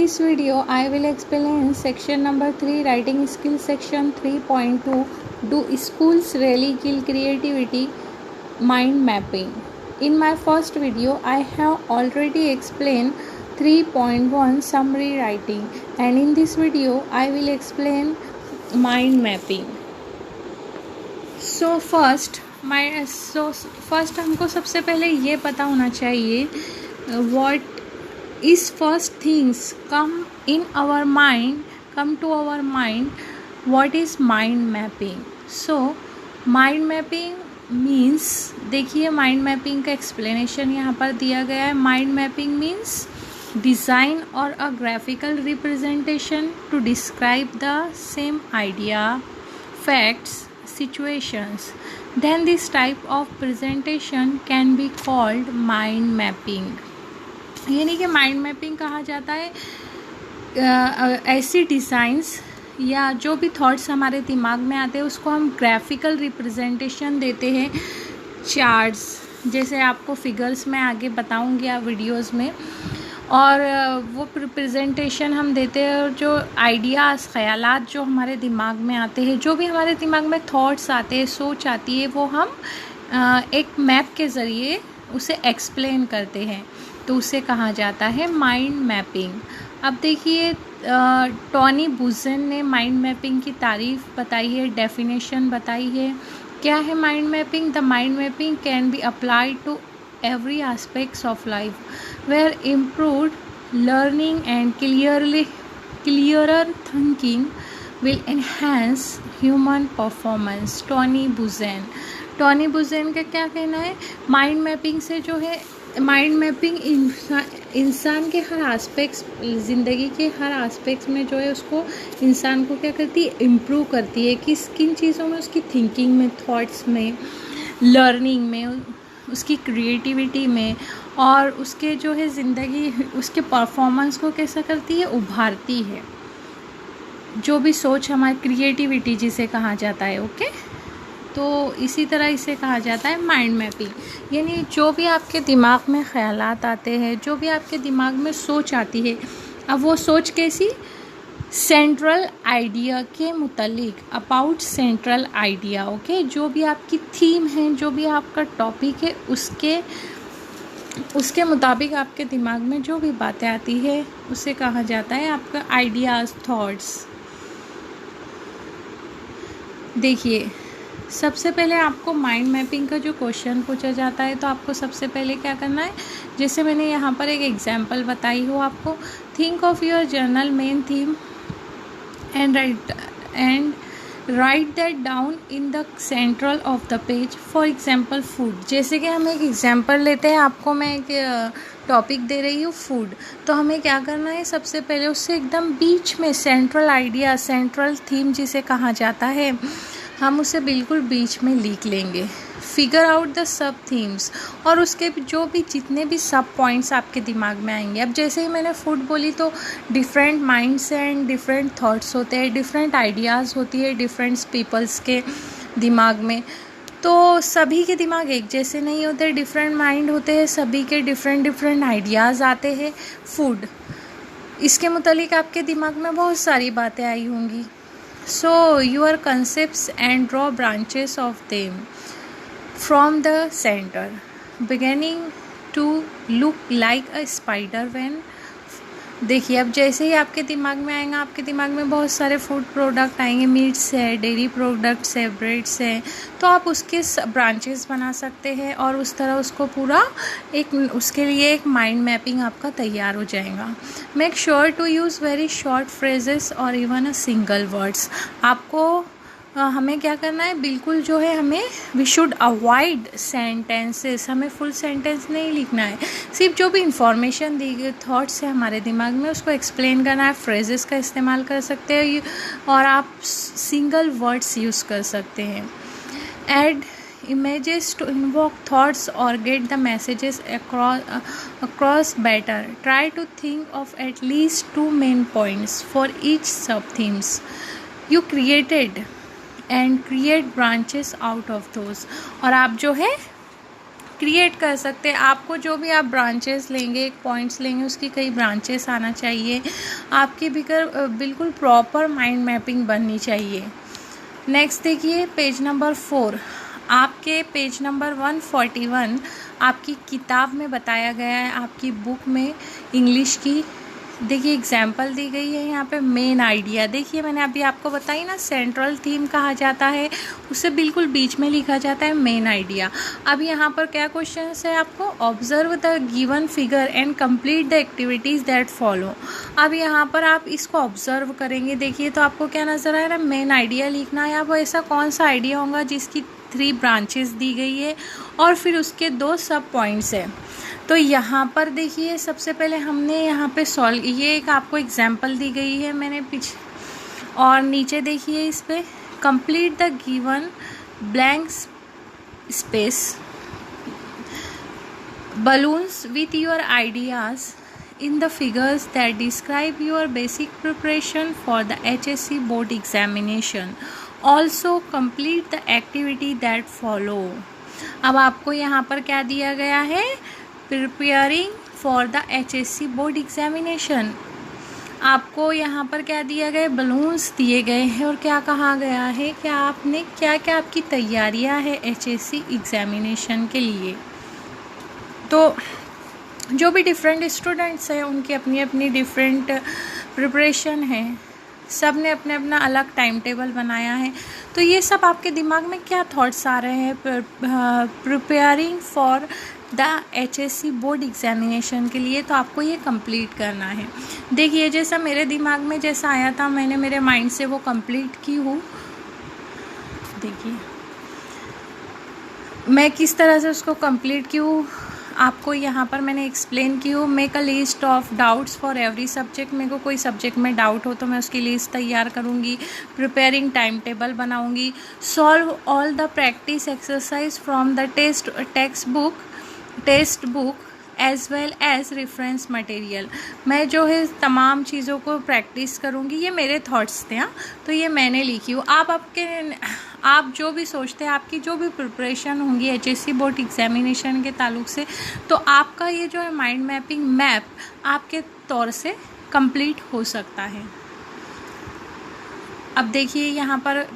this video, I will explain section number 3, writing skill section 3.2. Do schools really kill creativity? Mind mapping. In my first video, I have already explained 3.1 summary writing, and in this video, I will explain mind mapping. So first हमको सबसे पहले ये पता होना चाहिए what is first things come to our mind, what is mind mapping. So mind mapping means, देखिए mind mapping का explanation यहाँ पर दिया गया है. mind mapping means design or a graphical representation to describe the same idea, facts, situations. Then this type of presentation can be called mind mapping. यानी कि mind mapping कहा जाता है ऐसी डिज़ाइंस या जो भी थॉट्स हमारे दिमाग में आते हैं उसको हम ग्राफिकल रिप्रेजेंटेशन देते हैं, चार्ट्स जैसे आपको फिगर्स में आगे बताऊंगी या वीडियोस में, और वो रिप्रेजेंटेशन हम देते हैं और जो आइडियाज़ ख़यालात जो हमारे दिमाग में आते हैं, जो भी हमारे दिमाग में थॉट्स आते हैं, सोच आती है, वो हम एक मैप के ज़रिए उसे एक्सप्लेन करते हैं, तो उसे कहा जाता है माइंड मैपिंग. अब देखिए टॉनी बुज़न ने माइंड मैपिंग की तारीफ़ बताई है, डेफिनेशन बताई है. क्या है mind mapping? The mind mapping can be applied to every aspects of life where improved learning and clearer thinking will enhance human performance. Tony Buzan का क्या कहना है? माइंड मैपिंग से जो है, माइंड मैपिंग इंसान के हर आस्पेक्ट्स, ज़िंदगी के हर आस्पेक्ट्स में जो है उसको इंसान को क्या करती है? इम्प्रूव करती है. किन चीज़ों में? उसकी थिंकिंग में, थॉट्स में, लर्निंग में, उसकी क्रिएटिविटी में, और उसके जो है ज़िंदगी, उसके परफॉर्मेंस को कैसा करती है? उभारती है. जो भी सोच हमारी क्रिएटिविटी जिसे कहा जाता है, ओके. तो इसी तरह इसे कहा जाता है माइंड मैपिंग. यानी जो भी आपके दिमाग में ख़यालात आते हैं, जो भी आपके दिमाग में सोच आती है, अब वो सोच कैसी? सेंट्रल आइडिया के मुतालिक, अबाउट सेंट्रल आइडिया, ओके. जो भी आपकी थीम है, जो भी आपका टॉपिक है, उसके मुताबिक आपके दिमाग में जो भी बातें आती है उसे कहा जाता है आपका आइडियाज़, थॉट्स. देखिए सबसे पहले आपको माइंड मैपिंग का जो क्वेश्चन पूछा जाता है तो आपको सबसे पहले क्या करना है? जैसे मैंने यहाँ पर एक एग्जांपल बताई हो आपको, think of your journal main theme and write that down in the central of the page. For example food. जैसे कि हम एक एग्जांपल लेते हैं, आपको मैं एक टॉपिक दे रही हूँ फूड, तो हमें क्या करना है? सबसे पहले उससे एकदम बीच में सेंट्रल आइडिया, सेंट्रल थीम जिसे कहा जाता है, हम उसे बिल्कुल बीच में लिख लेंगे. Figure out the sub themes, और उसके जो भी जितने भी सब पॉइंट्स आपके दिमाग में आएंगे. अब जैसे ही मैंने फूड बोली तो different minds and different thoughts होते हैं, डिफरेंट आइडियाज़ होती है डिफरेंट पीपल्स के दिमाग में. तो सभी के दिमाग एक जैसे नहीं होते, डिफरेंट माइंड होते हैं, सभी के डिफरेंट आइडियाज़ आते हैं. फूड, इसके मुतालिक आपके दिमाग में बहुत सारी बातें आई होंगी. So your concepts and draw branches of them from the center, beginning to look like a spider when. देखिए अब जैसे ही आपके दिमाग में आएगा, आपके दिमाग में बहुत सारे फूड प्रोडक्ट आएंगे, मीट्स है, डेयरी प्रोडक्ट्स है, ब्रेड्स है, तो आप उसके ब्रांचेस बना सकते हैं और उस तरह उसको पूरा एक, उसके लिए एक माइंड मैपिंग आपका तैयार हो जाएगा. Make sure to use very short phrases और इवन अ सिंगल वर्ड्स. आपको हमें क्या करना है? बिल्कुल जो है हमें, वी शुड अवॉइड सेंटेंसेस. हमें फुल सेंटेंस नहीं लिखना है, सिर्फ जो भी इंफॉर्मेशन दी गई थॉट्स है हमारे दिमाग में उसको एक्सप्लेन करना है. फ्रेजेस का इस्तेमाल कर सकते हैं और आप सिंगल वर्ड्स यूज़ कर सकते हैं. Add images to invoke thoughts or get the messages across better. Try to think of at least 2 main points for each sub-themes you created and create branches out of those. और आप जो है create कर सकते हैं। आपको जो भी आप ब्रांचेस लेंगे, पॉइंट्स लेंगे, उसकी कई ब्रांचेस आना चाहिए। आपकी बिल्कुल प्रॉपर माइंड मैपिंग बननी चाहिए। नेक्स्ट देखिए पेज नंबर 4। आपके पेज नंबर 141 आपकी किताब में बताया गया है, आपकी बुक में इंग्लिश की। देखिए एग्जाम्पल दी गई है यहाँ पे मेन आइडिया। देखिए मैंने अभी आपको बताई ना, सेंट्रल थीम कहा जाता है, उससे बिल्कुल बीच में लिखा जाता है मेन आइडिया। अब यहाँ पर क्या क्वेश्चन है आपको, observe the given figure and complete the activities that follow. अब यहाँ पर आप इसको ऑब्जर्व करेंगे। देखिए तो आपको क्या नज़र आ रहा है, मेन आइडिया लिखना है। अब ऐसा कौन सा आइडिया होगा जिसकी 3 ब्रांचेस दी गई है और फिर उसके 2 सब पॉइंट्स है। तो यहाँ पर देखिए सबसे पहले हमने यहाँ पे सॉल्व, ये एक आपको एग्जाम्पल दी गई है मैंने पीछे, और नीचे देखिए इस पे complete the given blank space balloons with your ideas in the figures that describe your basic preparation for the HSC board examination. Also complete the activity that follow. अब आपको यहाँ पर क्या दिया गया है, preparing for the HSC board examination. आपको यहाँ पर क्या दिया गया, बलून्स दिए गए हैं और क्या कहा गया है कि आपने क्या क्या आपकी तैयारियाँ है HSC एग्जामिनेशन के लिए। तो जो भी डिफरेंट स्टूडेंट्स हैं उनकी अपनी अपनी डिफरेंट प्रिपरेशन है, सब ने अपने अपना अलग टाइम टेबल बनाया है। तो ये सब आपके दिमाग में क्या थॉट्स आ रहे हैं preparing for the HSC board examination के लिए, तो आपको ये कंप्लीट करना है। देखिए जैसा मेरे दिमाग में जैसा आया था, मैंने मेरे माइंड से वो कंप्लीट की हूँ। देखिए मैं किस तरह से उसको कंप्लीट की हूँ, आपको यहाँ पर मैंने एक्सप्लेन की हूँ। Make a list of doubts for every subject. मेरे को कोई सब्जेक्ट में डाउट हो तो मैं उसकी लिस्ट तैयार करूँगी। प्रिपेयरिंग टाइम टेबल बनाऊँगी। Solve all the practice exercise from the text book as well as reference material. मैं जो है तमाम चीज़ों को प्रैक्टिस करूँगी। ये मेरे थॉट्स थे, हाँ, तो ये मैंने लिखी हूँ। आप जो भी सोचते हैं, आपकी जो भी प्रिपरेशन होंगी HSC बोर्ड एग्जामिनेशन के ताल्लुक से, तो आपका ये जो है माइंड मैपिंग मैप आपके तौर से कंप्लीट हो सकता है। अब देखिए यहाँ पर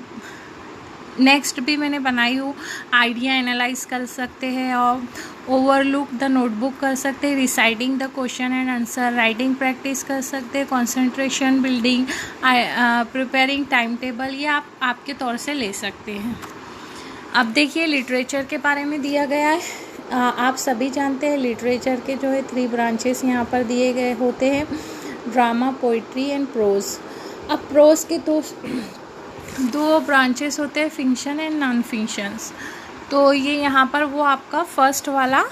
नेक्स्ट भी मैंने बनाई हूँ, आइडिया एनालाइज कर सकते हैं और ओवरलुक द नोटबुक कर सकते हैं, reciting the question and answer, writing practice कर सकते हैं, concentration building, preparing time table, ये आप आपके तौर से ले सकते हैं। अब देखिए लिटरेचर के बारे में दिया गया है। आप सभी जानते हैं लिटरेचर के जो है 3 ब्रांचेस यहाँ पर दिए गए होते हैं, ड्रामा, पोइट्री एंड प्रोज। अब प्रोज के 2 ब्रांचेस होते हैं, फिक्शन एंड नॉन फिक्शंस। तो ये यहाँ पर वो आपका फर्स्ट वाला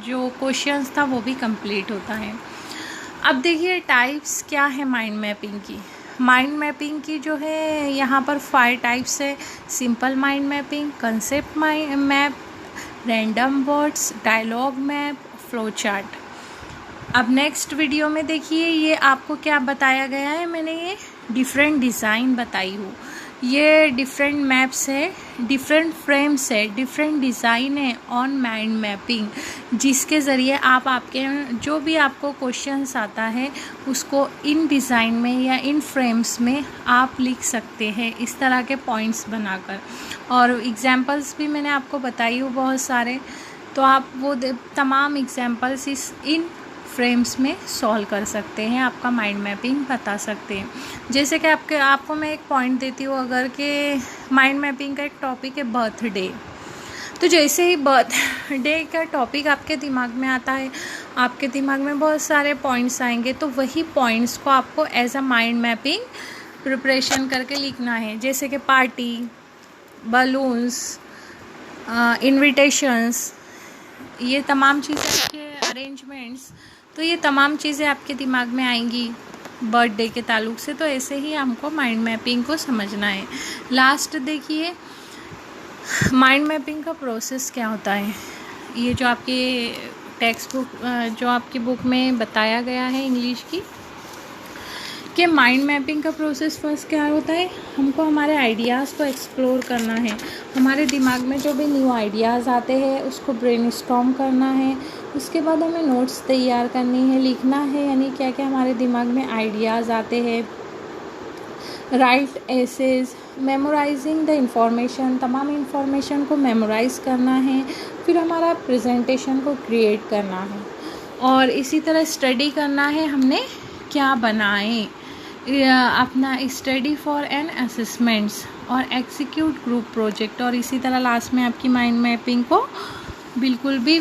जो क्वेश्चंस था वो भी कंप्लीट होता है। अब देखिए टाइप्स क्या है माइंड मैपिंग की। माइंड मैपिंग की जो है यहाँ पर 5 टाइप्स है। Simple mind mapping, concept map, random words, dialogue map, flow chart. अब नेक्स्ट वीडियो में देखिए ये आपको क्या बताया गया है, मैंने ये डिफरेंट डिज़ाइन बताई हूँ। ये डिफरेंट मैप्स है, डिफरेंट फ्रेम्स है, डिफरेंट डिज़ाइन है ऑन माइंड मैपिंग, जिसके ज़रिए आप आपके जो भी आपको क्वेश्चंस आता है उसको इन डिज़ाइन में या इन फ्रेम्स में आप लिख सकते हैं, इस तरह के पॉइंट्स बनाकर। और एग्जांपल्स भी मैंने आपको बताई हूँ बहुत सारे, तो आप वो तमाम एग्जांपल्स इन फ्रेम्स में सॉल्व कर सकते हैं, आपका माइंड मैपिंग बता सकते हैं। जैसे कि आपको मैं एक पॉइंट देती हूँ, अगर के माइंड मैपिंग का एक टॉपिक है बर्थडे, तो जैसे ही बर्थडे का टॉपिक आपके दिमाग में आता है, आपके दिमाग में बहुत सारे पॉइंट्स आएंगे, तो वही पॉइंट्स को आपको as a mind mapping preparation करके लिखना है। जैसे कि पार्टी, बलून्स, इन्विटेशंस, ये तमाम चीज़ें के अरेंजमेंट्स, तो ये तमाम चीज़ें आपके दिमाग में आएंगी बर्थडे के ताल्लुक से। तो ऐसे ही हमको माइंड मैपिंग को समझना है। लास्ट देखिए माइंड मैपिंग का प्रोसेस क्या होता है। ये जो आपके टेक्स्ट बुक जो आपकी बुक में बताया गया है इंग्लिश की, कि माइंड मैपिंग का प्रोसेस फर्स्ट क्या होता है, हमको हमारे आइडियाज़ को एक्सप्लोर करना है। हमारे दिमाग में जो भी न्यू आइडियाज़ आते हैं उसको ब्रेनस्टॉर्म करना है। उसके बाद हमें नोट्स तैयार करनी है, लिखना है, यानी क्या क्या हमारे दिमाग में आइडियाज़ आते हैं। Write essays, memorising the information, तमाम इंफॉर्मेशन को मेमोराइज़ करना है। फिर हमारा प्रेजेंटेशन को क्रिएट करना है और इसी तरह स्टडी करना है हमने क्या बनाएं, अपना स्टडी फॉर एन असेसमेंट्स और एग्जीक्यूट ग्रुप प्रोजेक्ट। और इसी तरह लास्ट में आपकी माइंड मैपिंग को बिल्कुल भी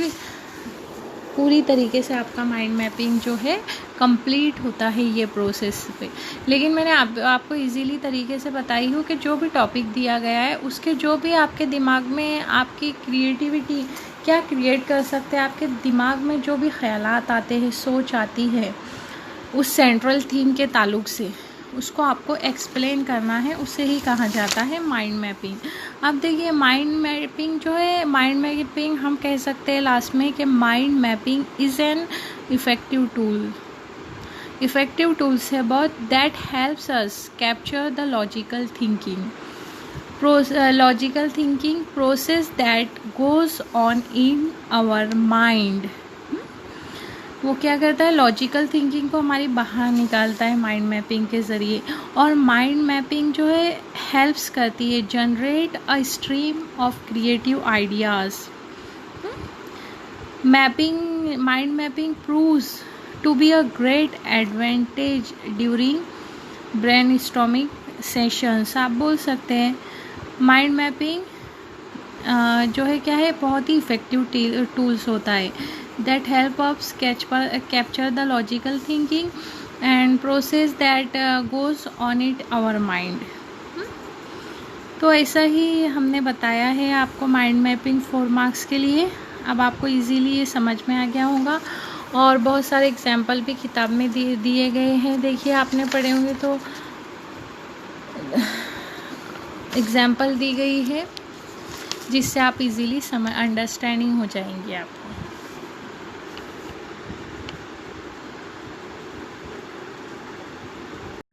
पूरी तरीके से आपका माइंड मैपिंग जो है कंप्लीट होता है ये प्रोसेस पे। लेकिन मैंने आपको इजीली तरीके से बताई हूँ कि जो भी टॉपिक दिया गया है उसके जो भी आपके दिमाग में आपकी क्रिएटिविटी क्या क्रिएट कर सकते हैं, आपके दिमाग में जो भी ख्यालात आते हैं, सोच आती है उस सेंट्रल थीम के ताल्लुक से, उसको आपको एक्सप्लेन करना है। उसे ही कहा जाता है माइंड मैपिंग। अब देखिए माइंड मैपिंग जो है, माइंड मैपिंग हम कह सकते हैं लास्ट में कि mind mapping is an effective tool. Effective tools है बहुत that helps us capture the logical thinking process that goes on in our mind. वो क्या करता है, लॉजिकल थिंकिंग को हमारी बाहर निकालता है माइंड मैपिंग के ज़रिए। और माइंड मैपिंग जो है हेल्प्स करती है generate a stream of creative ideas. Mind mapping proves to be a great advantage during brainstorming sessions. आप बोल सकते हैं माइंड मैपिंग जो है क्या है, बहुत ही इफ़ेक्टिव टूल्स होता है that help us capture the logical thinking and process that goes on it our mind। तो ऐसा ही हमने बताया है आपको माइंड मैपिंग 4 मार्क्स के लिए। अब आपको इजीली ये समझ में आ गया होगा और बहुत सारे एग्जाम्पल भी किताब में दिए गए हैं। देखिए आपने पढ़े होंगे तो एग्जाम्पल दी गई है जिससे आप इजीली अंडरस्टैंडिंग हो जाएंगे आपको।